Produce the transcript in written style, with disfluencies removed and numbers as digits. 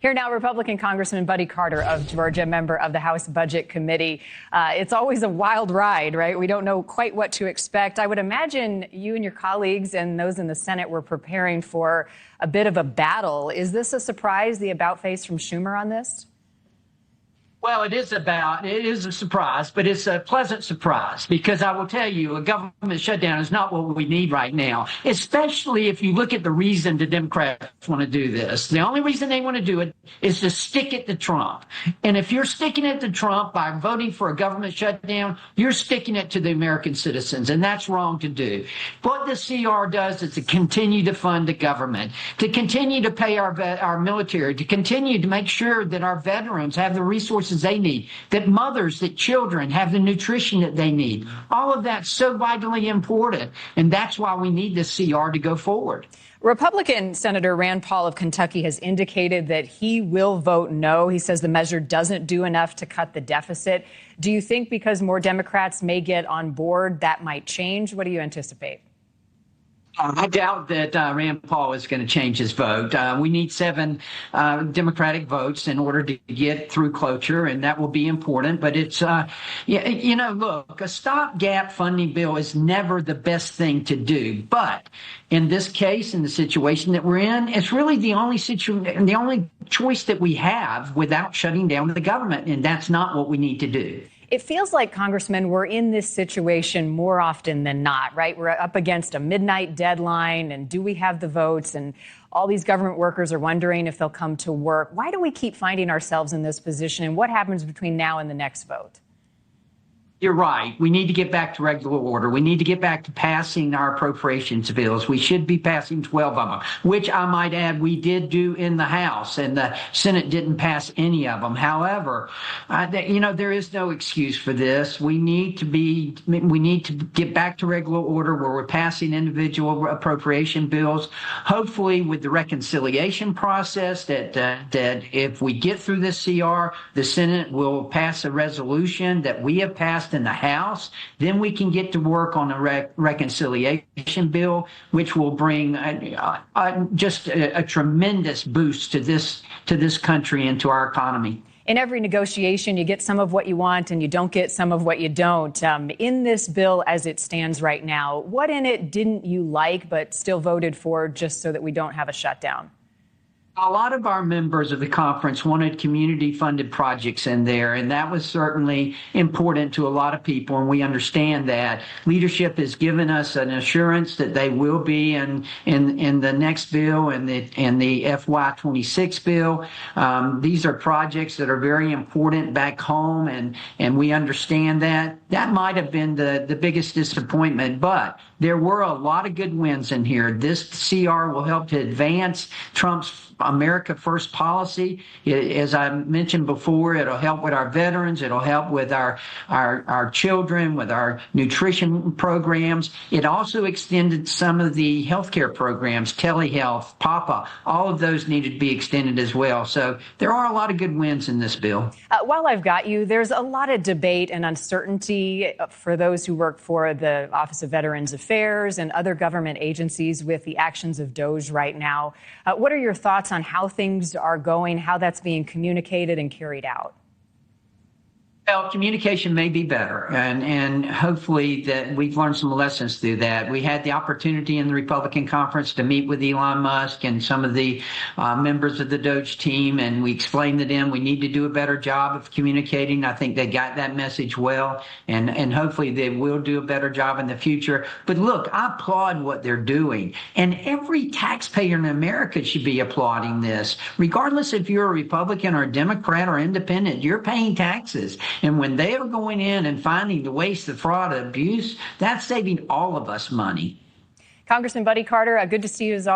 Here now, Republican Congressman Buddy Carter of Georgia, member of the House Budget Committee. It's always a wild ride, right? We don't know quite what to expect. I would imagine you and your colleagues and those in the Senate were preparing for a bit of a battle. Is this a surprise, the about-face from Schumer on this? Well, it is a surprise, but it's a pleasant surprise because I will tell you, a government shutdown is not what we need right now, especially if you look at the reason the Democrats want to do this. The only reason they want to do it is to stick it to Trump. And if you're sticking it to Trump by voting for a government shutdown, you're sticking it to the American citizens, and that's wrong to do. What the CR does is to continue to fund the government, to continue to pay our military, to continue to make sure that our veterans have the resources they need, that mothers, that children have the nutrition that they need. All of that's so vitally important, and that's why we need this CR to go forward. Republican Senator Rand Paul of Kentucky has indicated that he will vote no. He says the measure doesn't do enough to cut the deficit. Do you think because more Democrats may get on board, that might change? What do you anticipate? I doubt that Rand Paul is going to change his vote. We need 7 Democratic votes in order to get through cloture, and that will be important. But it's, look, a stopgap funding bill is never the best thing to do. But in this case, in the situation that we're in, it's really the only choice that we have without shutting down the government, and that's not what we need to do. It feels like, Congressman, we're in this situation more often than not, right? We're up against a midnight deadline, and do we have the votes? And all these government workers are wondering if they'll come to work. Why do we keep finding ourselves in this position, and what happens between now and the next vote? You're right. We need to get back to regular order. We need to get back to passing our appropriations bills. We should be passing 12 of them, which I might add we did do in the House, and the Senate didn't pass any of them. However, there is no excuse for this. We need to get back to regular order where we're passing individual appropriation bills, hopefully with the reconciliation process that if we get through this CR, the Senate will pass a resolution that we have passed in the House. Then we can get to work on a reconciliation bill, which will bring just a tremendous boost to this country and to our economy. In every negotiation, you get some of what you want and you don't get some of what you don't. In this bill as it stands right now, what in it didn't you like but still voted for just so that we don't have a shutdown? A lot of our members of the conference wanted community-funded projects in there, and that was certainly important to a lot of people, and we understand that. Leadership has given us an assurance that they will be in the next bill and the FY26 bill. These are projects that are very important back home, and we understand that. That might have been the biggest disappointment, but there were a lot of good wins in here. This CR will help to advance Trump's America First policy. As I mentioned before, it'll help with our veterans. It'll help with our children, with our nutrition programs. It also extended some of the healthcare programs, telehealth, PAPA. All of those needed to be extended as well. So there are a lot of good wins in this bill. While I've got you, there's a lot of debate and uncertainty for those who work for the Office of Veterans Affairs and other government agencies with the actions of DOJ right now. What are your thoughts on how things are going, how that's being communicated and carried out? Well, communication may be better, and hopefully that we've learned some lessons through that. We had the opportunity in the Republican conference to meet with Elon Musk and some of the members of the DOJ team, and we explained to them we need to do a better job of communicating. I think they got that message well, and hopefully they will do a better job in the future. But look, I applaud what they're doing, and every taxpayer in America should be applauding this. Regardless if you're a Republican or a Democrat or independent, you're paying taxes. And when they are going in and finding the waste, the fraud, abuse, that's saving all of us money. Congressman Buddy Carter, good to see you as always.